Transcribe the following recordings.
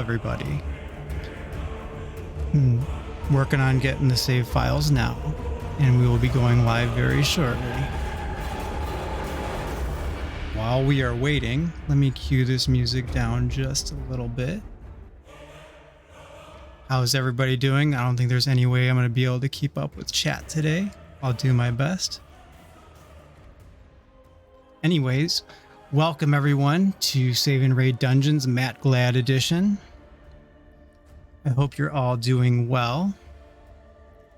everybody. Working on getting the save files now, and we will be going live very shortly. While we are waiting, let me cue this music down just a little bit. How's everybody doing? I don't think there's any way I'm going to be able to keep up with chat today. I'll do my best. Anyways, welcome everyone to Save&Raid Dungeons mattglad edition. I hope you're all doing well.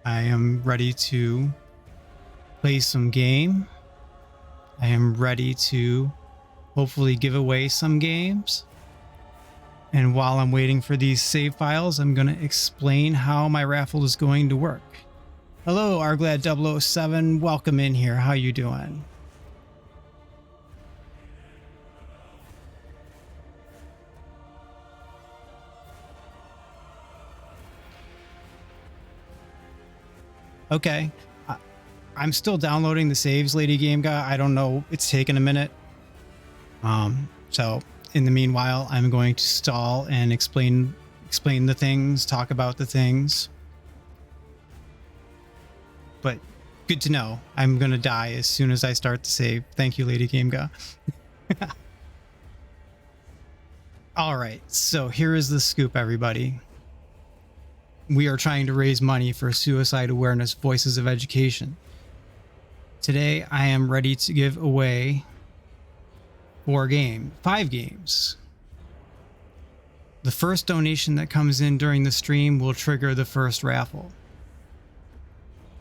I am ready to play some game. I am ready to hopefully give away some games. And while I'm waiting for these save files, I'm going to explain how my raffle is going to work. Hello, mattglad007. Welcome in here. How you doing? Okay. I'm still downloading the saves, Lady Game Guy. I don't know. It's taken a minute. So in the meanwhile, I'm going to stall and explain the things, talk about the things. But good to know. I'm going to die as soon as I start the save. Thank you, Lady Game Guy. All right. So here is the scoop, everybody. We are trying to raise money for Suicide Awareness Voices of Education. Today, I am ready to give away 5 games. The first donation that comes in during the stream will trigger the first raffle.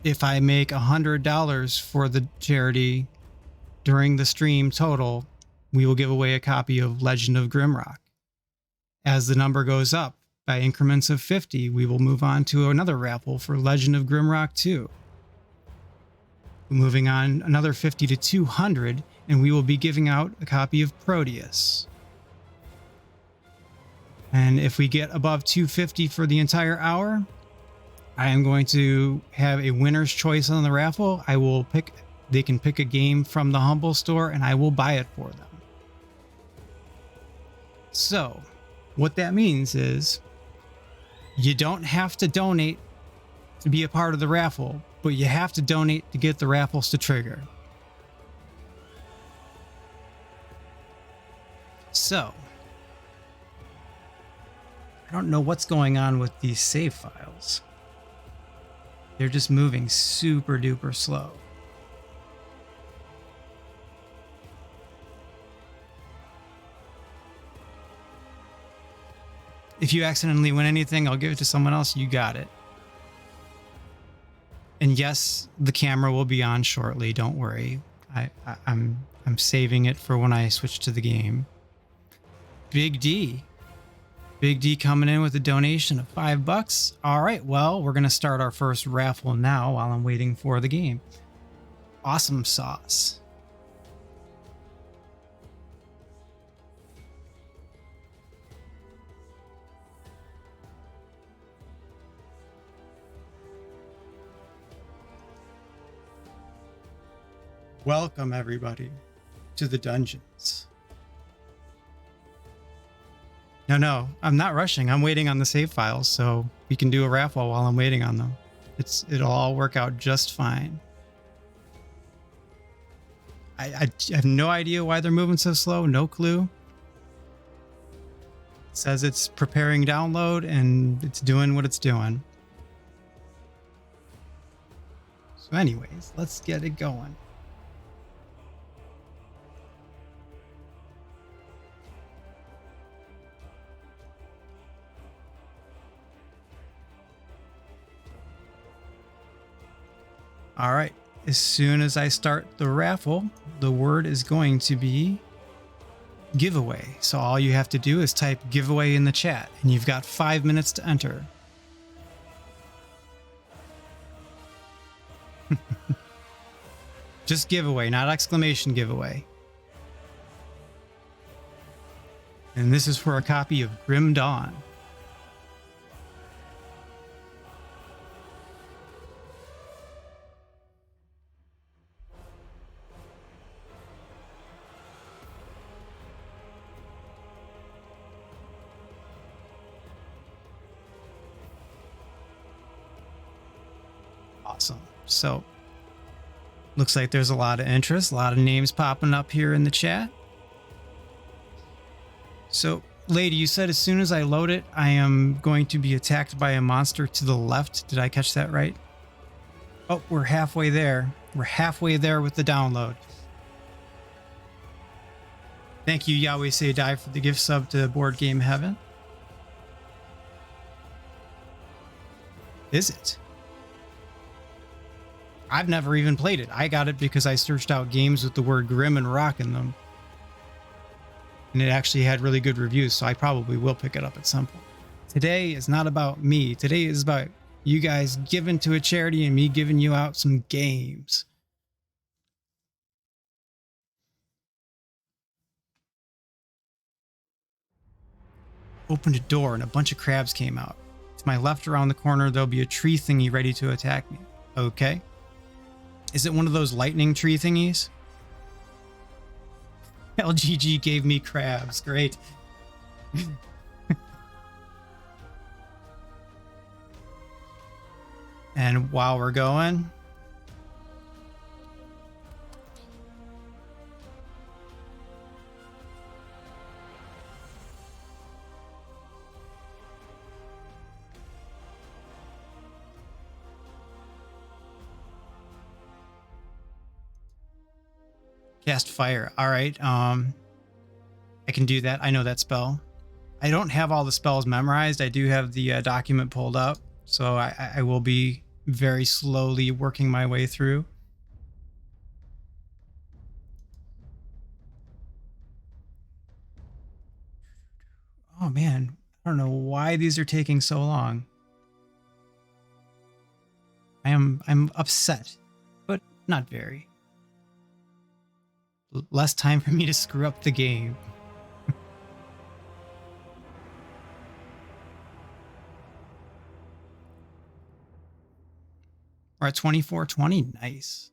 If I make $100 for the charity during the stream total, we will give away a copy of Legend of Grimrock. As the number goes up, by increments of 50, we will move on to another raffle for Legend of Grimrock 2. Moving on another 50 to 200, and we will be giving out a copy of Proteus. And if we get above 250 for the entire hour, I am going to have a winner's choice on the raffle. They can pick a game from the Humble Store, and I will buy it for them. So, what that means is, you don't have to donate to be a part of the raffle, but you have to donate to get the raffles to trigger. So, I don't know what's going on with these save files. They're just moving super duper slow. If you accidentally win anything, I'll give it to someone else. You got it. And yes, the camera will be on shortly. Don't worry. I'm saving it for when I switch to the game. Big D coming in with a donation of $5. All right. Well, we're going to start our first raffle now while I'm waiting for the game. Awesome sauce. Welcome, everybody, to the dungeons. No, I'm not rushing. I'm waiting on the save files, so we can do a raffle while I'm waiting on them. It'll all work out just fine. I have no idea why they're moving so slow. No clue. It says it's preparing download, and it's doing what it's doing. So anyways, let's get it going. All right, as soon as I start the raffle, the word is going to be giveaway. So all you have to do is type giveaway in the chat, and you've got 5 minutes to enter. Just giveaway, not exclamation giveaway. And this is for a copy of Grim Dawn. Awesome. So looks like there's a lot of interest, a lot of names popping up here in the chat. So lady, you said as soon as I load it, I am going to be attacked by a monster to the left. Did I catch that right? Oh, we're halfway there. We're halfway there with the download. Thank you, Yahweh Say Die, for the gift sub to Board Game Heaven. Is it? I've never even played it. I got it because I searched out games with the word Grim and Rock in them. And it actually had really good reviews, so I probably will pick it up at some point. Today is not about me. Today is about you guys giving to a charity and me giving you out some games. Opened a door and a bunch of crabs came out. To my left around the corner, there'll be a tree thingy ready to attack me. Okay. Is it one of those lightning tree thingies? LGG gave me crabs. Great. And while we're going, cast fire. All right. I can do that. I know that spell. I don't have all the spells memorized. I do have the document pulled up, so I will be very slowly working my way through. Oh man, I don't know why these are taking so long. I'm upset, but not very. Less time for me to screw up the game. We're at 2420. Nice.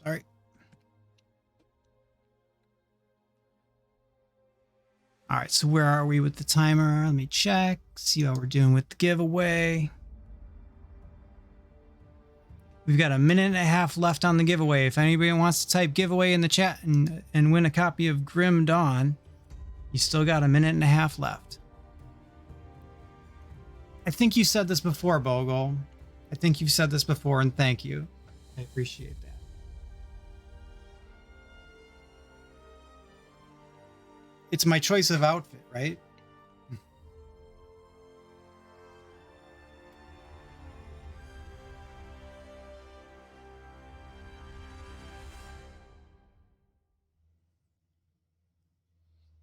Sorry. All right, so where are we with the timer? Let me check, see how we're doing with the giveaway. We've got a minute and a half left on the giveaway. If anybody wants to type giveaway in the chat and win a copy of Grim Dawn, you still got a minute and a half left. I think you said this before, Bogle. I think you've said this before, and thank you. I appreciate that. It's my choice of outfit, right?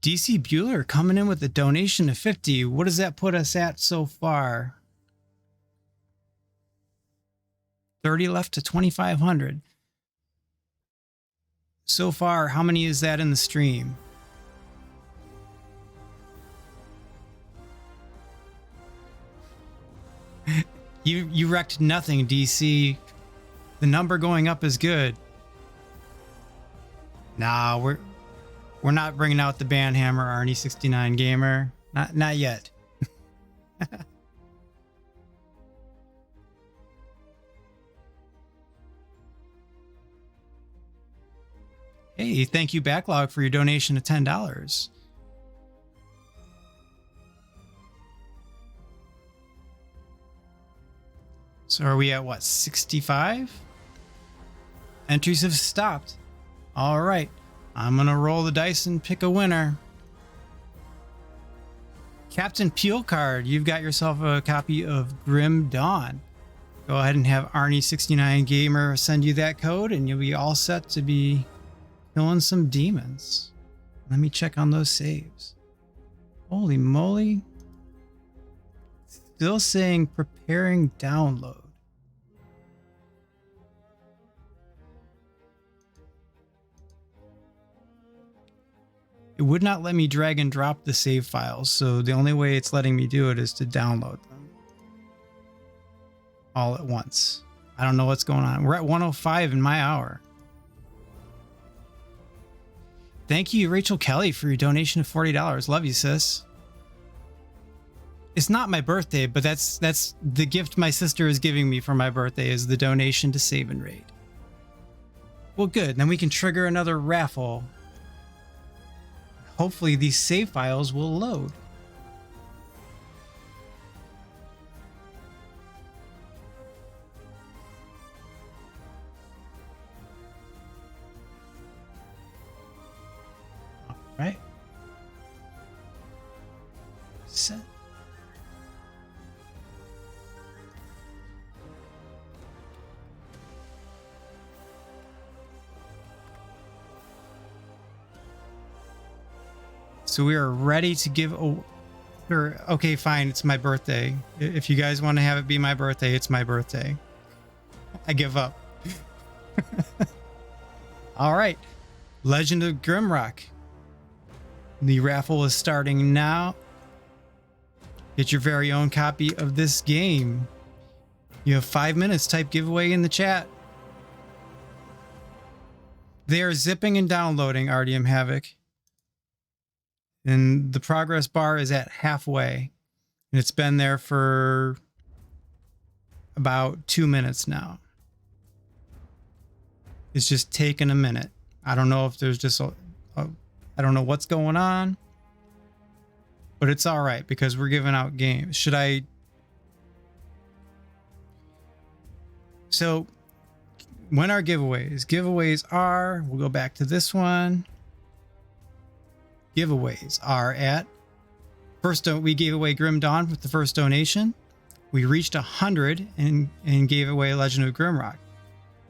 DC Bueller coming in with a donation of 50. What does that put us at so far? 30 left to 2,500. So far, how many is that in the stream? You wrecked nothing, DC. The number going up is good. Nah, we're not bringing out the Banhammer Arnie 69 gamer. Not yet. Hey, thank you, Backlog, for your donation of $10. So are we at what, 65? Entries have stopped. All right, I'm gonna roll the dice and pick a winner. Captain Peel Card, you've got yourself a copy of Grim Dawn. Go ahead and have Arnie69 Gamer send you that code and you'll be all set to be killing some demons. Let me check on those saves. Holy moly. Still saying preparing download. It would not let me drag and drop the save files, so the only way it's letting me do it is to download them all at once. I don't know what's going on. We're at 105 in my hour. Thank you, Rachel Kelly, for your donation of $40. Love you, sis. It's not my birthday, but that's the gift my sister is giving me for my birthday, is the donation to Save&Raid. Well, good. Then we can trigger another raffle. Hopefully these save files will load. All right. Set. So we are ready to give okay, fine, it's my birthday. If you guys want to have it be my birthday, it's my birthday. I give up. All right. Legend of Grimrock. The raffle is starting now. Get your very own copy of this game. You have 5 minutes. Type giveaway in the chat. They are zipping and downloading RDM Havoc. And the progress bar is at halfway. And it's been there for about 2 minutes now. It's just taken a minute. I don't know if there's just I don't know what's going on. But it's all right because we're giving out games. Should I? So when are giveaways? Giveaways are, we'll go back to this one. Giveaways are at first. We gave away Grim Dawn with the first donation. We reached 100 and gave away Legend of Grimrock.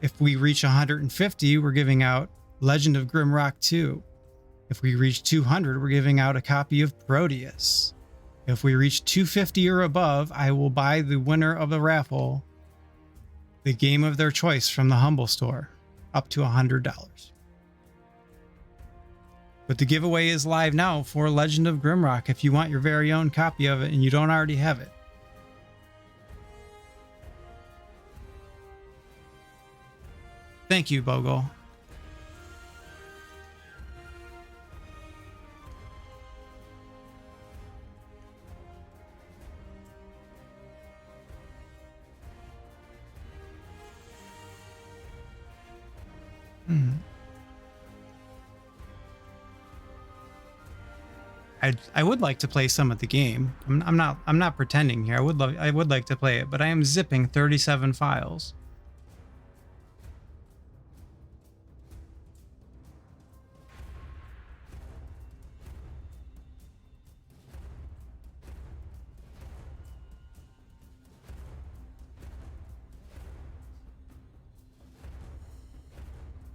If we reach 150, we're giving out Legend of Grimrock 2. If we reach 200, we're giving out a copy of Proteus. If we reach 250 or above, I will buy the winner of the raffle the game of their choice from the Humble Store, up to $100. But the giveaway is live now for Legend of Grimrock if you want your very own copy of it and you don't already have it. Thank you, Bogle. I would like to play some of the game. I'm not pretending here. I would like to play it, but I am zipping 37 files.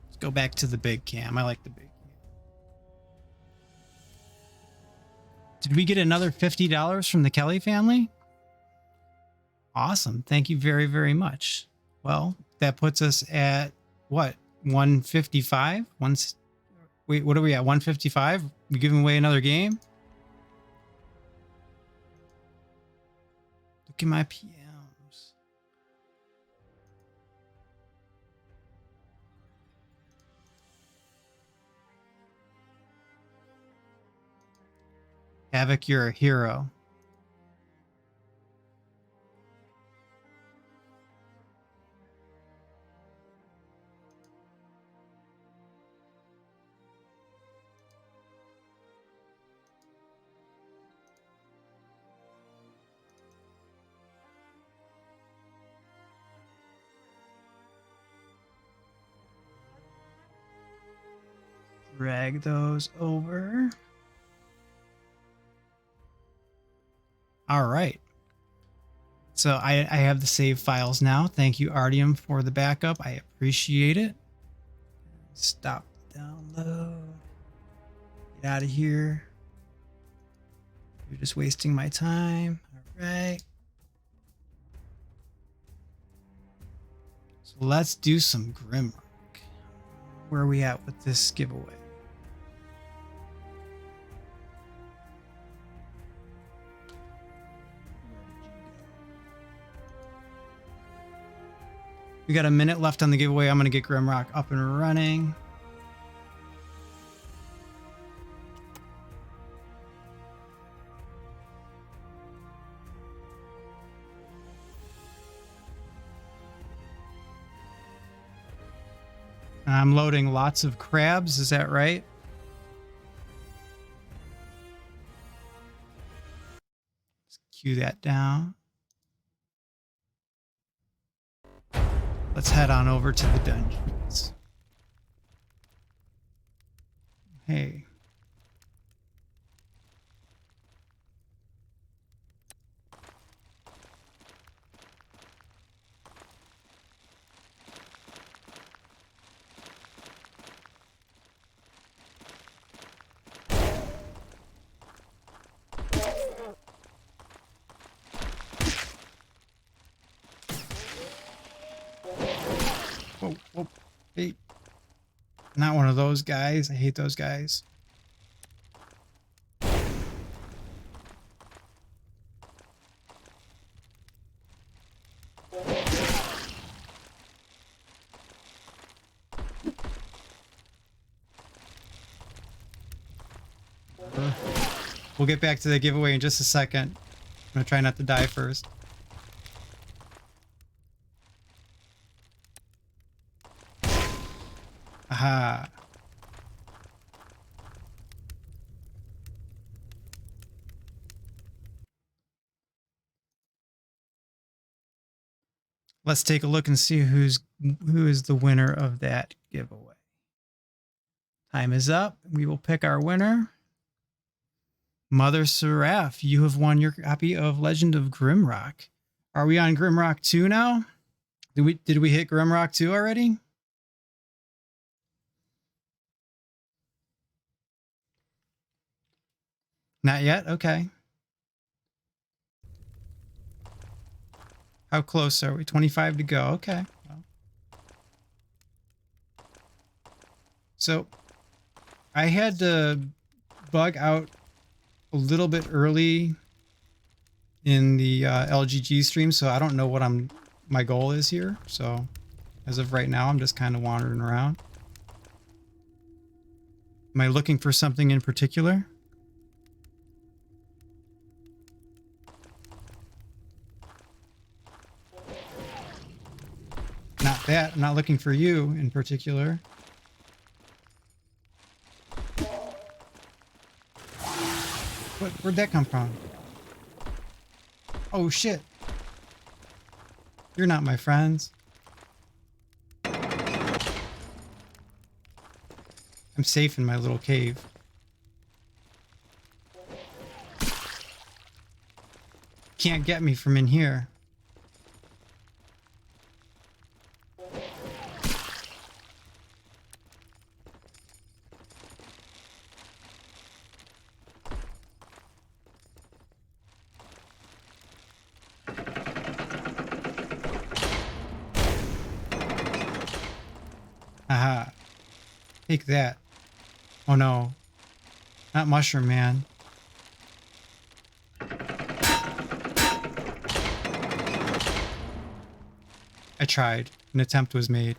Let's go back to the big cam. I like the big. Did we get another $50 from the Kelly family? Awesome. Thank you very, very much. Well, that puts us at what? 155? Wait, what are we at? 155? We giving away another game? Look at my PMs. Havoc, you're a hero. Drag those over. All right. So I have the save files now. Thank you, Artyom, for the backup. I appreciate it. Stop the download. Get out of here. You're just wasting my time. All right. So let's do some Grimrock. Where are we at with this giveaway? We got a minute left on the giveaway. I'm going to get Grimrock up and running. I'm loading lots of crabs. Is that right? Let's cue that down. Let's head on over to the dungeons. Hey. Whoa, whoa, hey. Not one of those guys. I hate those guys. We'll get back to the giveaway in just a second. I'm gonna try not to die first. Aha. Let's take a look and see who is the winner of that giveaway. Time is up. We will pick our winner. Mother Seraph, you have won your copy of Legend of Grimrock. Are we on Grimrock 2 now? Did we hit Grimrock 2 already? Not yet? Okay. How close are we? 25 to go. Okay. Well. So I had to bug out a little bit early in the LGG stream, so I don't know what my goal is here. So as of right now, I'm just kind of wandering around. Am I looking for something in particular? Not that. I'm not looking for you in particular. Where'd that come from? Oh shit. You're not my friends. I'm safe in my little cave. Can't get me from in here. Aha. Take that. Oh no. Not Mushroom Man. I tried. An attempt was made.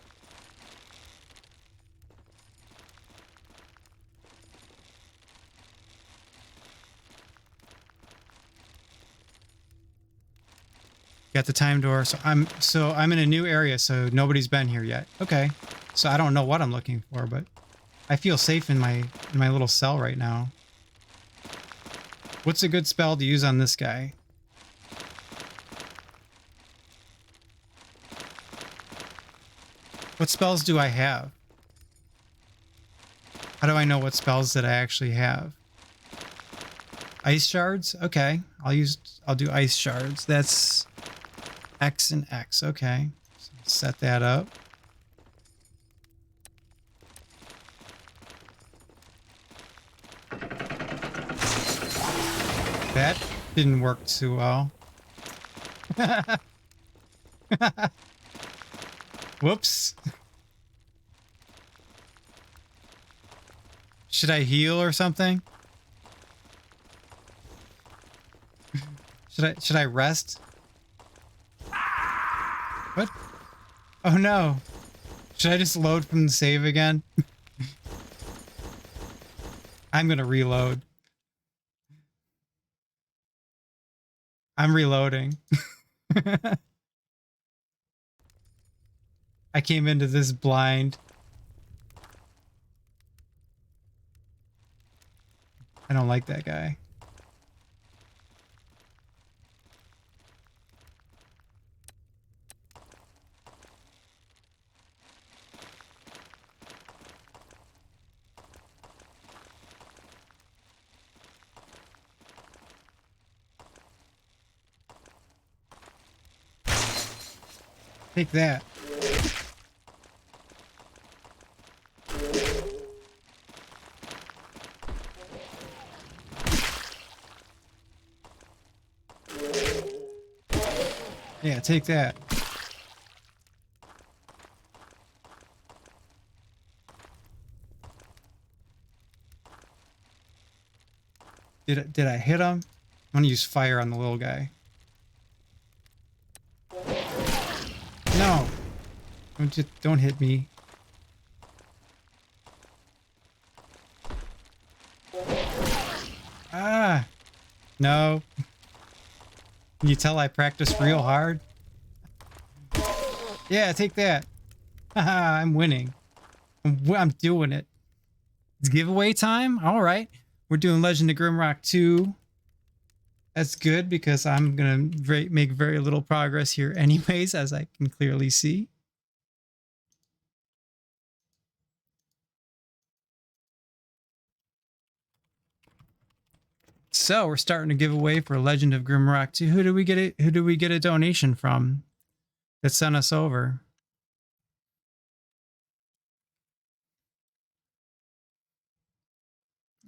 Got the time door. So I'm in a new area, so nobody's been here yet. Okay. So I don't know what I'm looking for, but I feel safe in my little cell right now. What's a good spell to use on this guy? What spells do I have? How do I know what spells that I actually have? Ice shards? Okay. I'll do ice shards. That's X and X. Okay. So set that up. That didn't work too well. Whoops. Should I heal or something? Should I rest? What? Oh no. Should I just load from the save again? I'm gonna reload. I'm reloading. I came into this blind. I don't like that guy. Take that. Yeah, take that. Did I hit him? I'm gonna use fire on the little guy. No. Don't hit me. Ah. No. Can you tell I practiced real hard? Yeah, take that. Haha, I'm winning. I'm doing it. It's giveaway time? All right. We're doing Legend of Grimrock 2. That's good because I'm going to make very little progress here anyways, as I can clearly see. So we're starting to give away for Legend of Grimrock 2. Who do we get a donation from that sent us over?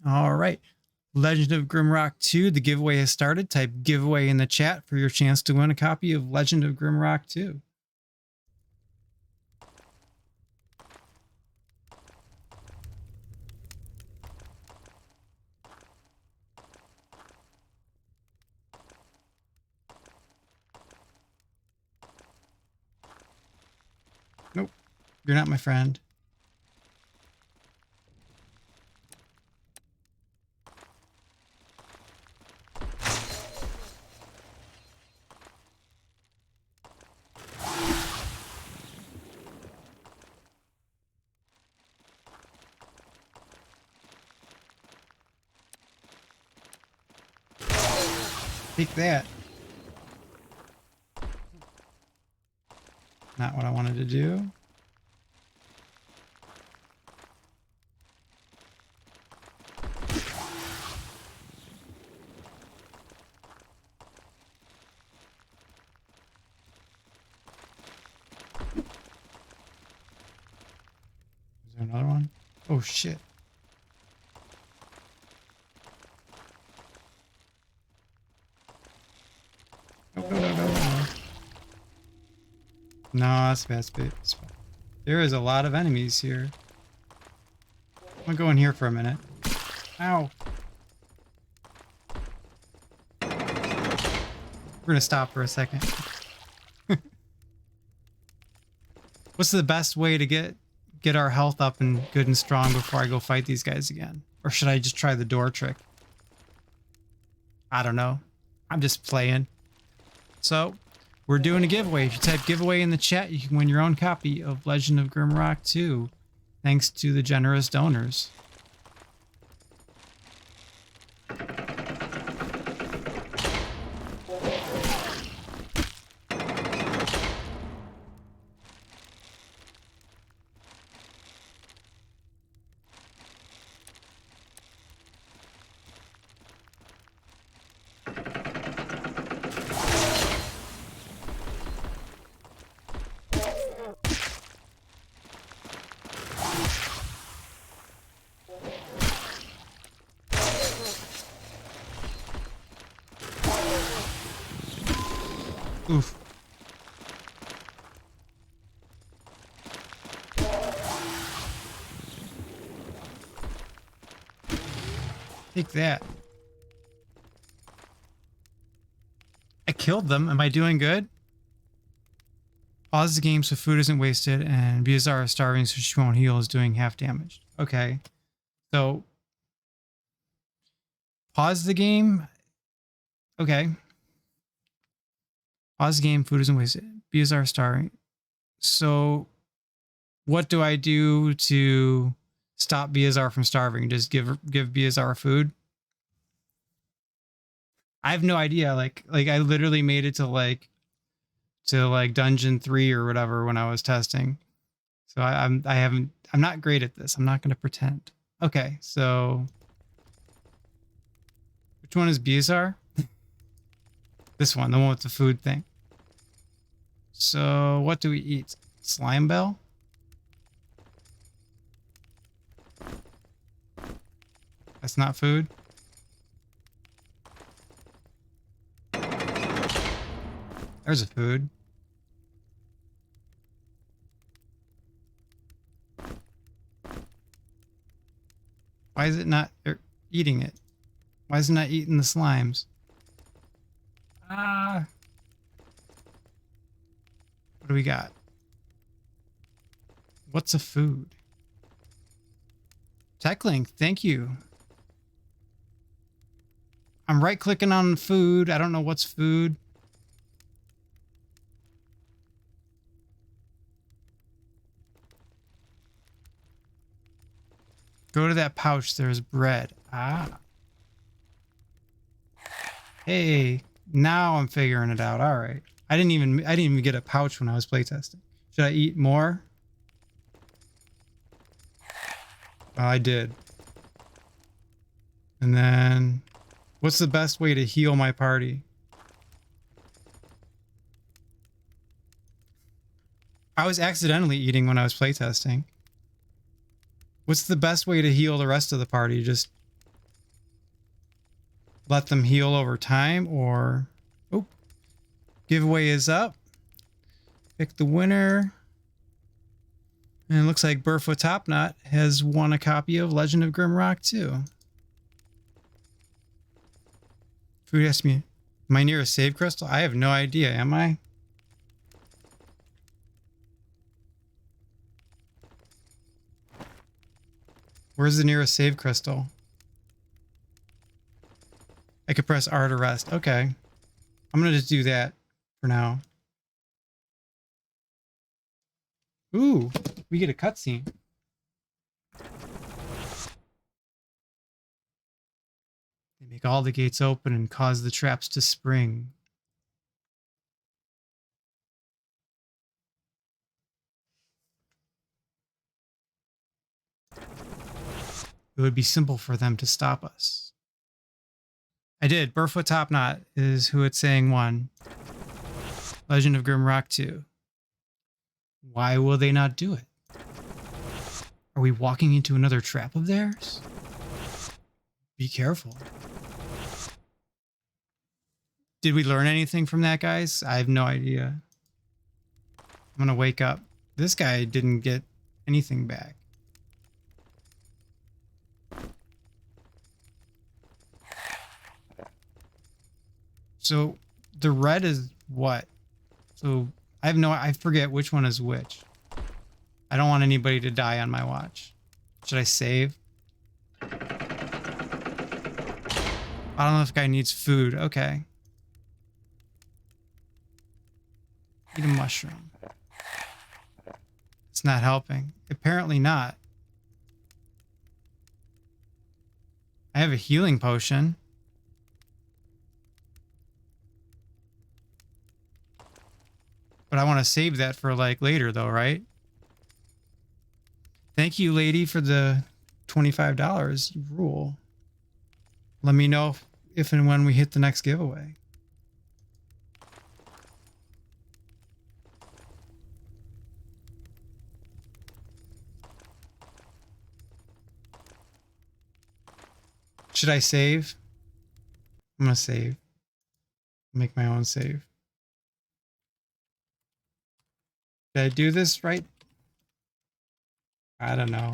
All right. Legend of Grimrock 2, the giveaway has started. Type giveaway in the chat for your chance to win a copy of Legend of Grimrock 2. Nope, you're not my friend. Take that. Not what I wanted to do. Is there another one? Oh shit. No. No, that's bad. There is a lot of enemies here. I'm gonna go in here for a minute. Ow. We're gonna stop for a second. What's the best way to get our health up and good and strong before I go fight these guys again? Or should I just try the door trick? I don't know. I'm just playing. So, we're doing a giveaway. If you type giveaway in the chat, you can win your own copy of Legend of Grimrock 2. Thanks to the generous donors. Oof. Take that. I killed them. Am I doing good? Pause the game so food isn't wasted, and Biazar is starving so she won't heal is doing half damage. Okay. So pause the game. Okay. Pause the game, food isn't wasted. Biazar starving. So what do I do to stop Biazar from starving? Just give Biazar food? I have no idea. Like I literally made it to like dungeon 3 or whatever when I was testing. So I'm not great at this. I'm not gonna pretend. Okay, so which one is Biazar? This one, the one with the food thing. So what do we eat? Slime bell? That's not food. There's a food. Why is it not eating it? Why is it not eating the slimes? Ah. What do we got? What's a food? TechLink, thank you. I'm right clicking on food. I don't know what's food. Go to that pouch. There's bread. Ah. Hey, now I'm figuring it out. All right. I didn't even get a pouch when I was playtesting. Should I eat more? Oh, I did. And then what's the best way to heal my party? I was accidentally eating when I was playtesting. What's the best way to heal the rest of the party? Just let them heal over time, or... Oh, giveaway is up. Pick the winner. And it looks like Burfoot Topknot has won a copy of Legend of Grimrock 2. Food asked me, am I near a save crystal? I have no idea, am I? Where's the nearest save crystal? I could press R to rest. Okay. I'm going to just do that for now. Ooh, we get a cutscene. They make all the gates open and cause the traps to spring. It would be simple for them to stop us. I did. Burfoot Topknot is who it's saying won. Legend of Grimrock 2. Why will they not do it? Are we walking into another trap of theirs? Be careful. Did we learn anything from that, guys? I have no idea. I'm gonna wake up. This guy didn't get anything back. So the red is what? So I forget which one is which. I don't want anybody to die on my watch. Should I save? I don't know if the guy needs food. Okay. Eat a mushroom. It's not helping. Apparently not. I have a healing potion. But I want to save that for like later though, right? Thank you, lady, for the $25. You rule. Let me know if and when we hit the next giveaway. Should I save? I'm gonna save. Make my own save. Did I do this right? I don't know.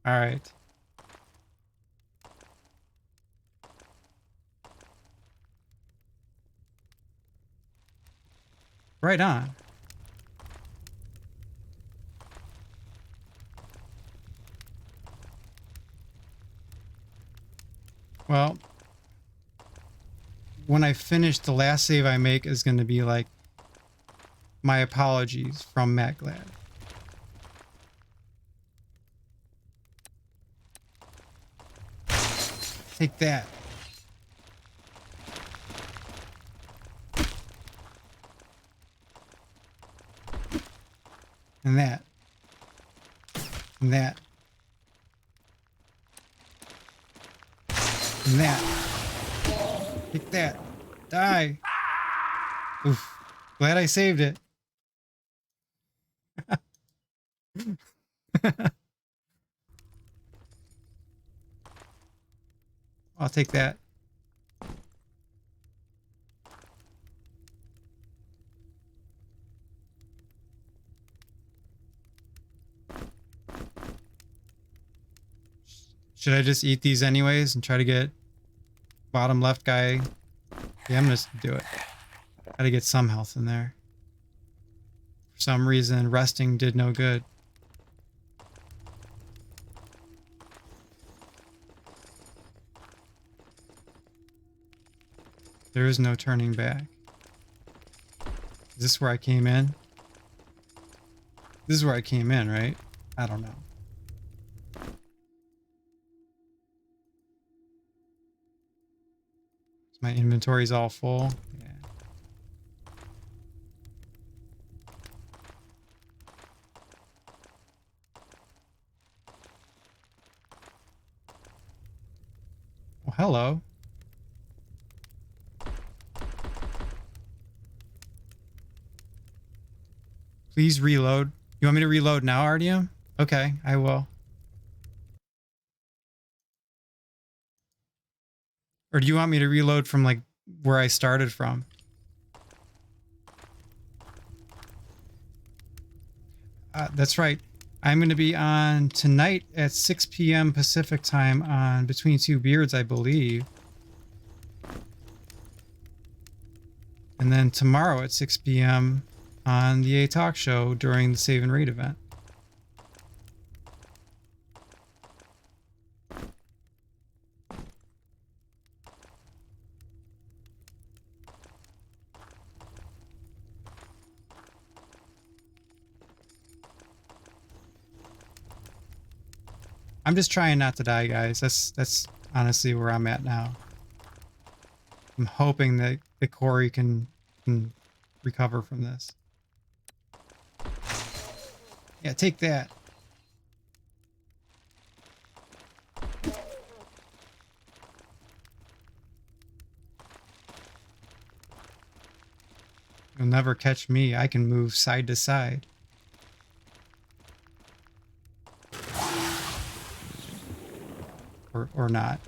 All right. Right on. Well, when I finish, the last save I make is going to be like, my apologies from mattglad. Take that. And that. And that. And that. Take that. Die. Oof. Glad I saved it. I'll take that. Should I just eat these anyways and try to get bottom left guy? Yeah, I'm gonna do it. Gotta get some health in there. For some reason, resting did no good. There is no turning back. Is this where I came in? This is where I came in, right? I don't know. My inventory's all full. Yeah. Well, hello. Please reload. You want me to reload now, RDM? Okay, I will. Or do you want me to reload from like where I started from? That's right. I'm going to be on tonight at 6 p.m. Pacific time on Between Two Beards, I believe. And then tomorrow at 6 p.m. on the A Talk Show during the Save and Raid event. I'm just trying not to die, guys. That's honestly where I'm at now. I'm hoping that Corey can recover from this. Yeah, take that. You'll never catch me. I can move side to side. Or not.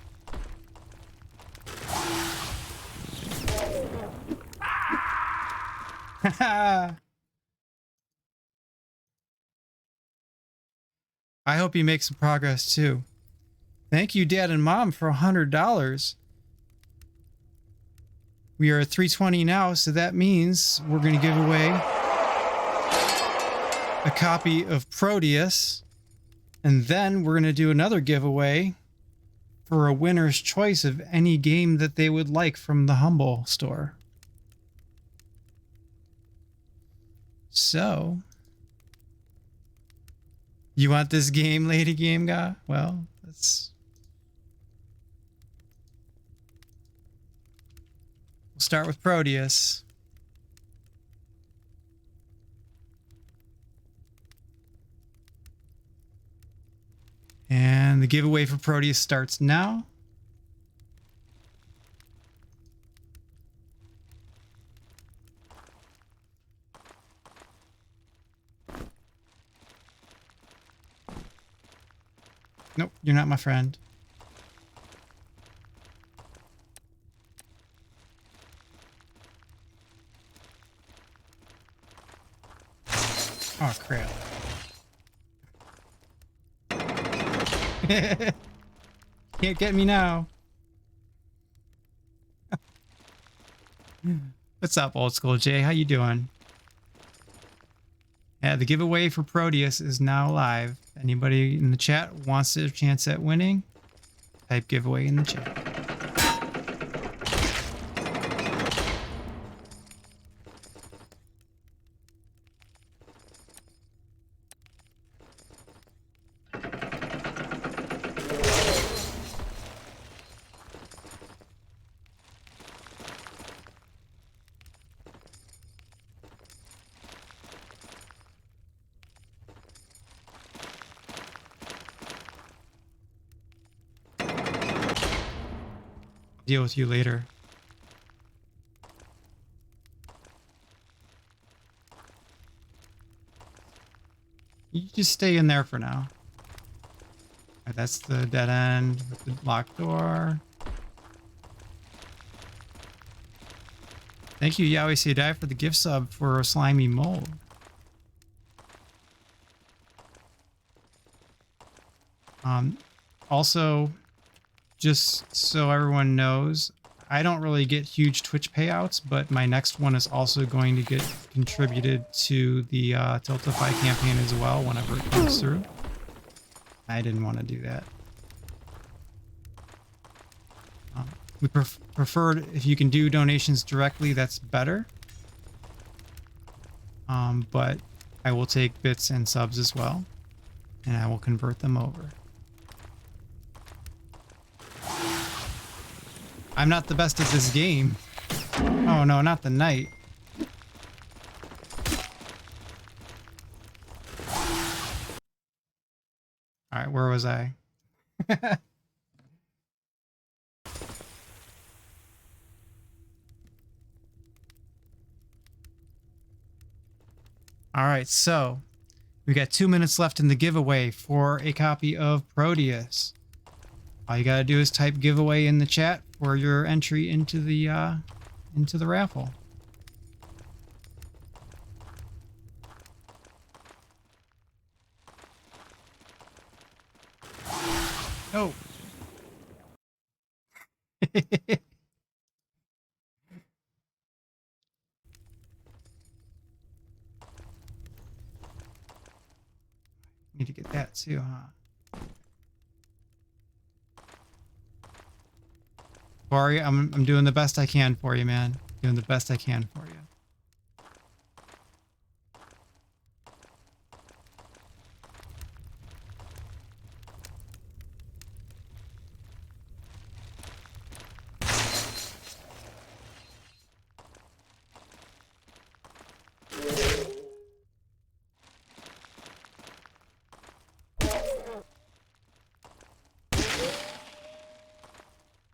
I hope you make some progress too. Thank you, Dad and Mom, for $100. We are at 320 now, so that means we're going to give away a copy of Proteus, and then we're going to do another giveaway for a winner's choice of any game that they would like from the Humble store. So, you want this game, Lady Game Guy? Well, we'll start with Proteus. And the giveaway for Proteus starts now. Nope, you're not my friend. Oh, crap. Can't get me now. What's up, Old School Jay? How you doing? Yeah, the giveaway for Proteus is now live. Anybody in the chat wants a chance at winning, type giveaway in the chat. Deal with you later. You just stay in there for now. Right, that's the dead end with the locked door. Thank you, Yahweh Say Die, for the gift sub for a slimy mold. Also, just so everyone knows, I don't really get huge Twitch payouts, but my next one is also going to get contributed to the Tiltify campaign as well whenever it comes through. I didn't want to do that. We preferred if you can do donations directly, that's better. But I will take bits and subs as well, and I will convert them over. I'm not the best at this game. Oh no, not the knight. Alright, where was I? Alright, so we got 2 minutes left in the giveaway for a copy of Proteus. All you gotta do is type giveaway in the chat for your entry into the raffle. Oh. Need to get that too, huh? Corey, I'm doing the best I can for you, man. Doing the best I can for you.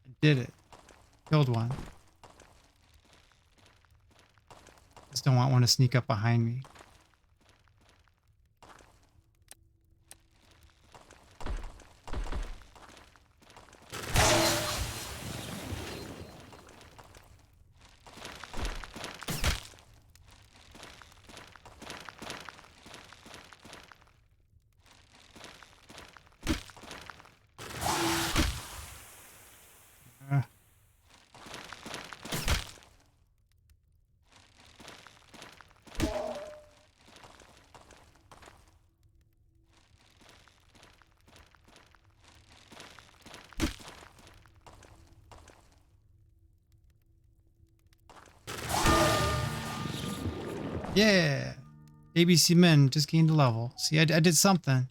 I did it. Killed one. Just don't want one to sneak up behind me. Yeah. ABC Men just gained a level. See, I did something.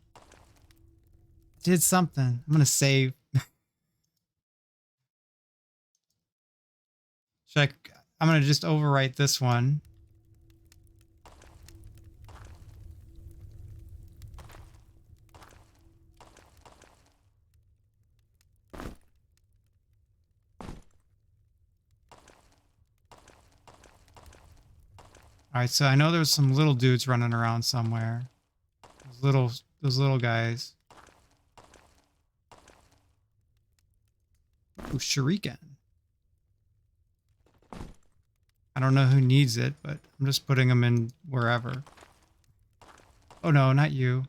Did something. I'm gonna save. I'm gonna just overwrite this one. Alright, so I know there's some little dudes running around somewhere. Those little guys. Ooh, shuriken. I don't know who needs it, but I'm just putting them in wherever. Oh no, not you.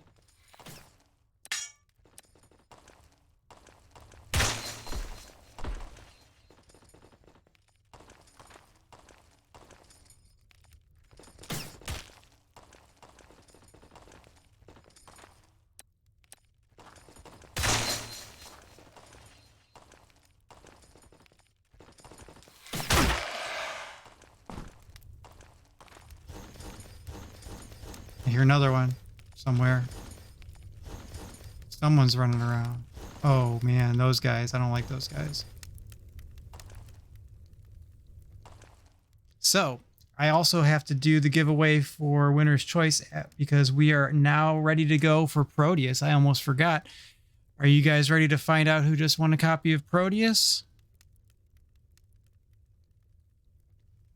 I hear another one somewhere. Someone's running around. Oh man, those guys. I don't like those guys. So I also have to do the giveaway for Winner's Choice because we are now ready to go for Proteus. I almost forgot. Are you guys ready to find out who just won a copy of Proteus?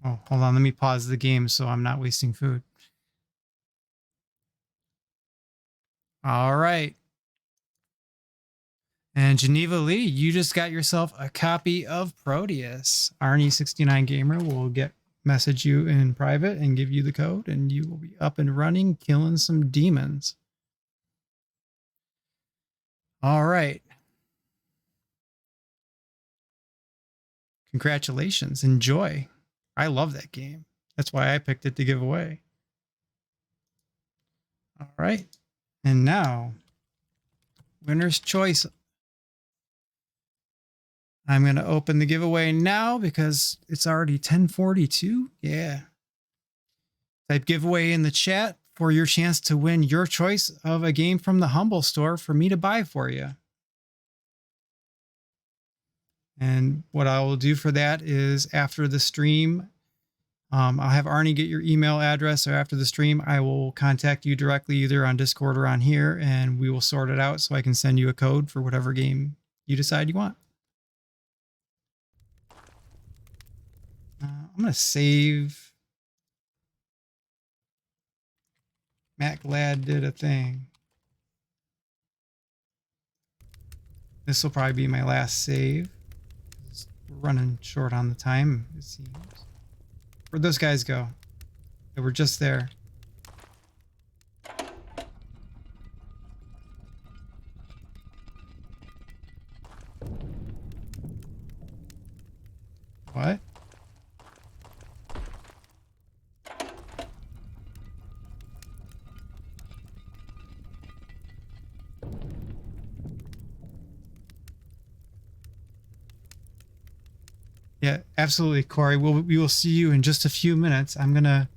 Oh, hold on. Let me pause the game so I'm not wasting food. All right. And Geneva Lee, you just got yourself a copy of Proteus. Arnie69 Gamer will message you in private and give you the code, and you will be up and running, killing some demons. All right. Congratulations. Enjoy. I love that game. That's why I picked it to give away. All right. And now, Winner's Choice. I'm going to open the giveaway now because it's already 10:42. Yeah. Type giveaway in the chat for your chance to win your choice of a game from the Humble Store for me to buy for you. And what I will do for that is after the stream, I'll have Arnie get your email address, or after the stream, I will contact you directly either on Discord or on here, and we will sort it out so I can send you a code for whatever game you decide you want. I'm going to save. mattglad did a thing. This will probably be my last save. We're running short on the time, it seems. Where'd those guys go? They were just there. What? Yeah, absolutely, Corey. We will see you in just a few minutes. I'm going to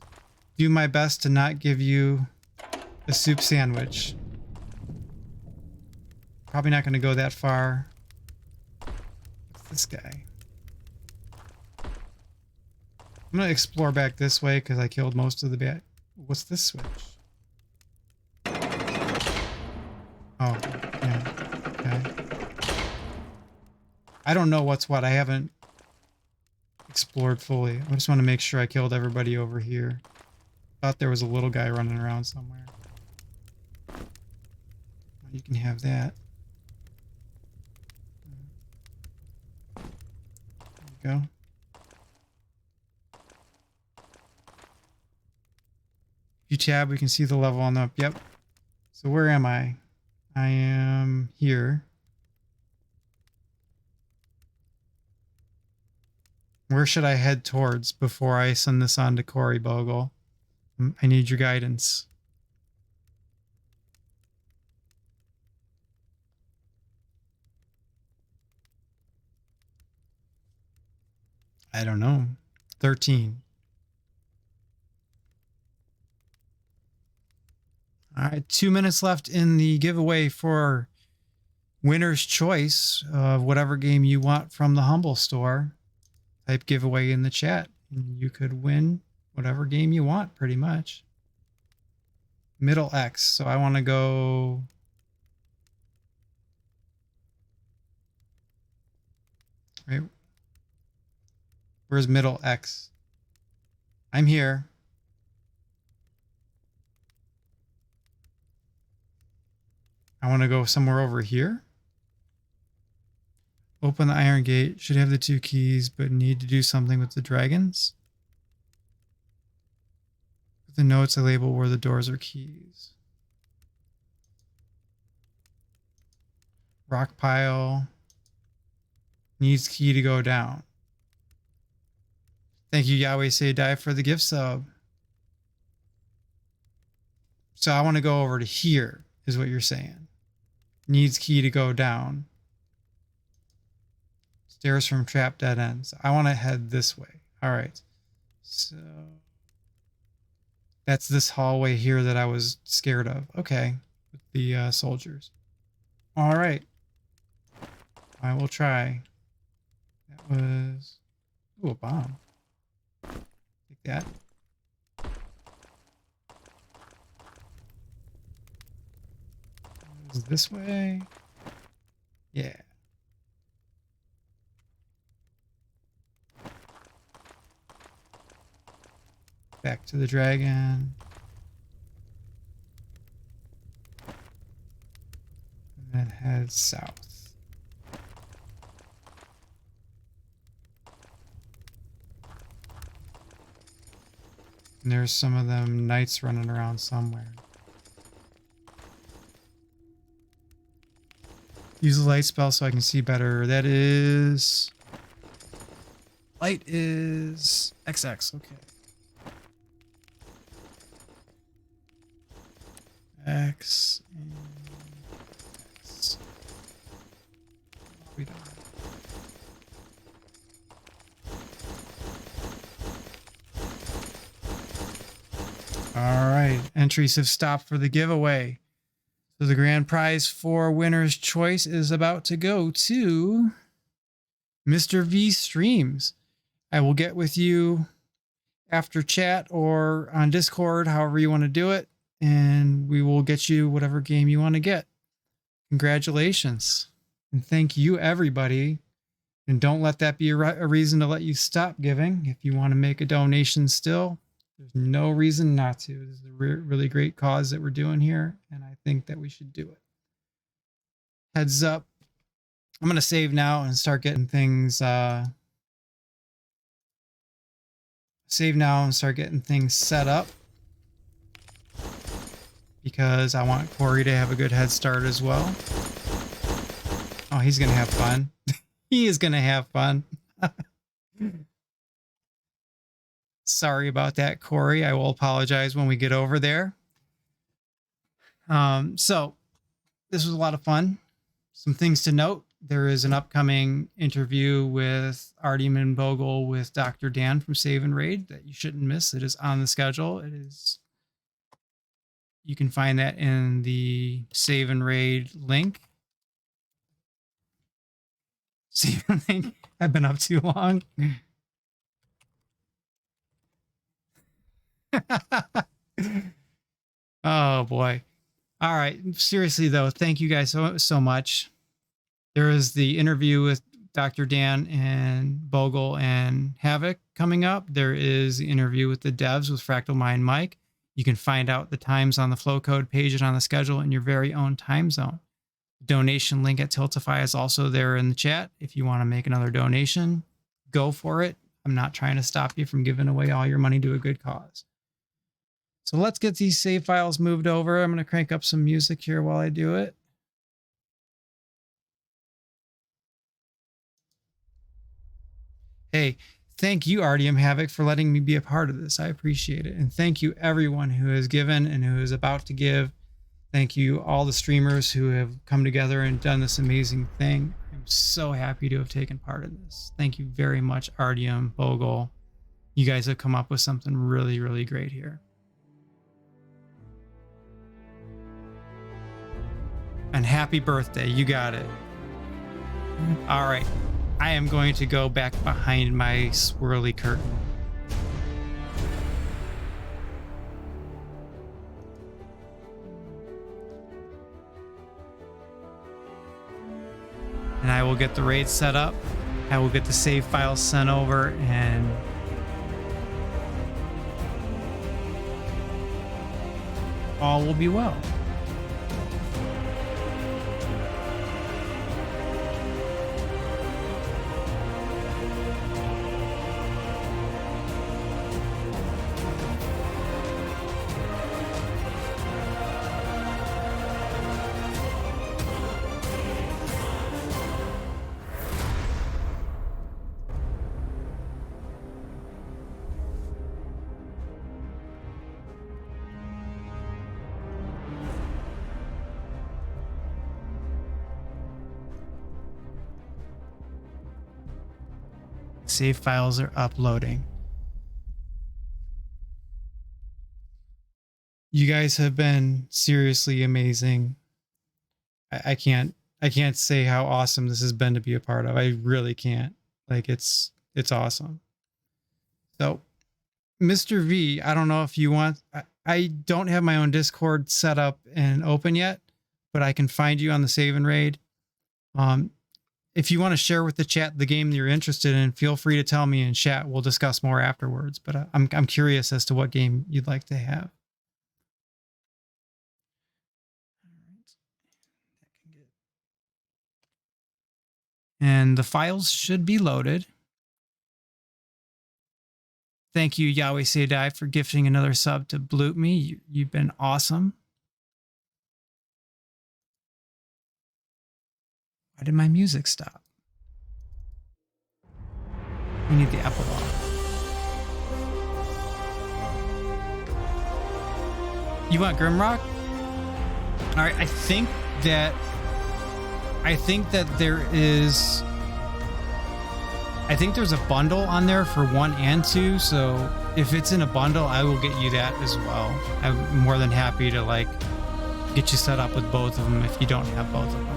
do my best to not give you a soup sandwich. Probably not going to go that far. What's this guy? I'm going to explore back this way because I killed most of the bat. What's this switch? Oh, yeah. Okay. I don't know what's what. I haven't explored fully. I just want to make sure I killed everybody over here. Thought there was a little guy running around somewhere. You can have that. There you go. If you tab, we can see the level on the up. Yep. So where am I? I am here. Where should I head towards before I send this on to Corey Bogle? I need your guidance. I don't know. 13. All right, 2 minutes left in the giveaway for Winner's Choice of whatever game you want from the Humble Store. Type giveaway in the chat and you could win whatever game you want, pretty much. Middle X. So I want to go. Right. Where's middle X? I'm here. I want to go somewhere over here. Open the iron gate. Should have the 2 keys, but need to do something with the dragons. With the notes, I label where the doors are keys. Rock pile. Needs key to go down. Thank you, Yahweh Say Die, for the gift sub. So I want to go over to here, is what you're saying. Needs key to go down. Stairs from trap dead ends. I want to head this way. All right. So That's this hallway here that I was scared of. Okay, with the soldiers. All right, I will try. That was a bomb. Take that. Is this way? Yeah. Back to the dragon. And then head south. And there's some of them knights running around somewhere. Use the light spell so I can see better. That is... Light is XX. Okay. X and X. We don't. All right. Entries have stopped for the giveaway. So the grand prize for winner's choice is about to go to Mr. V Streams. I will get with you after chat or on Discord, however you want to do it, and we will get you whatever game you want to get. Congratulations. And thank you, everybody. And don't let that be a reason to let you stop giving. If you want to make a donation still, there's no reason not to. This is a really great cause that we're doing here, and I think that we should do it. Heads up. I'm going to save now and start getting things... Save now and start getting things set up. Because I want Corey to have a good head start as well. Oh, he's going to have fun. He is going to have fun. Sorry about that, Corey. I will apologize when we get over there. So this was a lot of fun. Some things to note. There is an upcoming interview with Artyom and Bogle with Dr. Dan from Save&Raid that you shouldn't miss. It is on the schedule. It is. You can find that in the Save&Raid link. Link. I've been up too long. Oh boy. All right. Seriously though, thank you guys so much. There is the interview with Dr. Dan and Bogle and Havoc coming up. There is the interview with the devs with Fractal Mind Mike. You can find out the times on the flow code page and on the schedule in your very own time zone. Donation link at Tiltify is also there in the chat. If you want to make another donation, go for it. I'm not trying to stop you from giving away all your money to a good cause. So let's get these save files moved over. I'm going to crank up some music here while I do it. Hey, thank you, Artyom Havoc, for letting me be a part of this. I appreciate it. And thank you, everyone who has given and who is about to give. Thank you, all the streamers who have come together and done this amazing thing. I'm so happy to have taken part in this. Thank you very much, Artyom, Bogle. You guys have come up with something really, really great here. And happy birthday. You got it. All right. I am going to go back behind my swirly curtain. And I will get the raid set up. I will get the save files sent over, and all will be well. Save files are uploading. You guys have been seriously amazing. I can't say how awesome this has been to be a part of. I really can't. Like it's awesome. So Mr. V, I don't know if you want, I don't have my own Discord set up and open yet, but I can find you on the Save and Raid. If you want to share with the chat the game that you're interested in, feel free to tell me in chat. We'll discuss more afterwards, but I'm curious as to what game you'd like to have. And the files should be loaded. Thank you, Yahweh Sadai, for gifting another sub to Bloop Me. You've been awesome. Why did my music stop? We need the epilogue. You want Grimrock? All right, I think that there's a bundle on there for 1 and 2, so if it's in a bundle, I will get you that as well. I'm more than happy to like get you set up with both of them if you don't have both of them.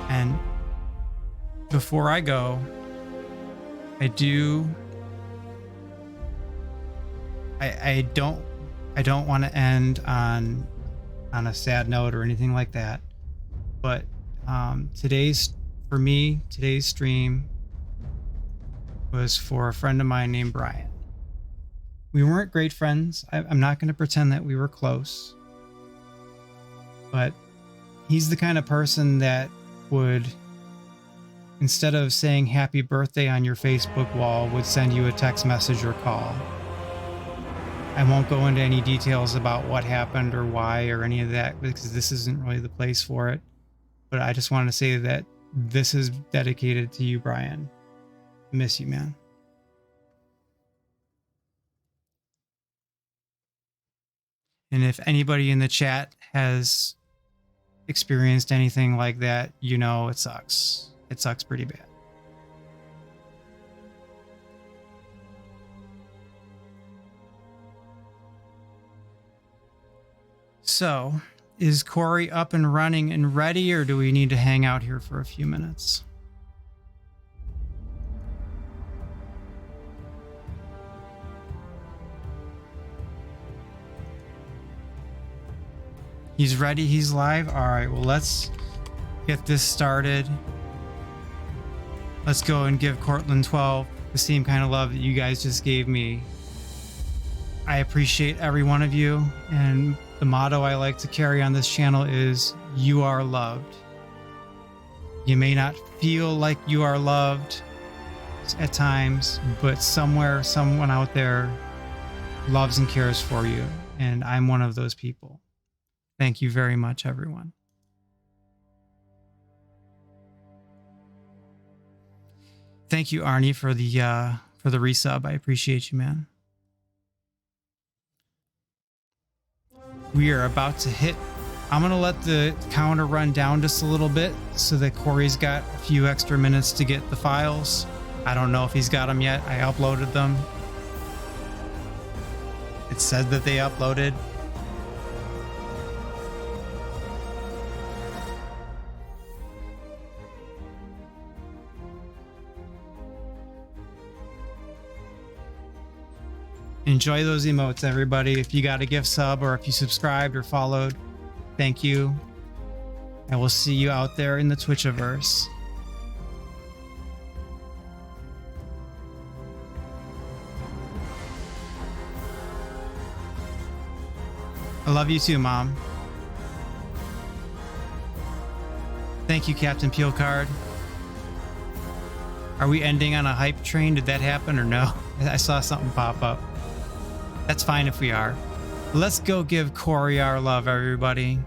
And before I go, I don't want to end on a sad note or anything like that, but today's stream was for a friend of mine named Brian. We weren't great friends. I'm not going to pretend that we were close, but he's the kind of person that would, instead of saying happy birthday on your Facebook wall, would send you a text message or call. I won't go into any details about what happened or why or any of that, because this isn't really the place for it. But I just wanted to say that this is dedicated to you, Brian. Miss you, man. And if anybody in the chat has experienced anything like that, you know it sucks. It sucks pretty bad. So, is Corey up and running and ready, or do we need to hang out here for a few minutes? He's ready, he's live. All right, well, let's get this started. Let's go and give Cortland 12 the same kind of love that you guys just gave me. I appreciate every one of you, and the motto I like to carry on this channel is, you are loved. You may not feel like you are loved at times, but somewhere, someone out there loves and cares for you, and I'm one of those people. Thank you very much, everyone. Thank you, Arnie, for the resub. I appreciate you, man. We are about to hit. I'm gonna let the counter run down just a little bit so that Corey's got a few extra minutes to get the files. I don't know if he's got them yet. I uploaded them. It said that they uploaded. Enjoy those emotes, everybody. If you got a gift sub or if you subscribed or followed, thank you. I will see you out there in the Twitchiverse. I love you too, Mom. Thank you, Captain Peelcard. Are we ending on a hype train? Did that happen or no? I saw something pop up. That's fine if we are. Let's go give Corey our love, everybody.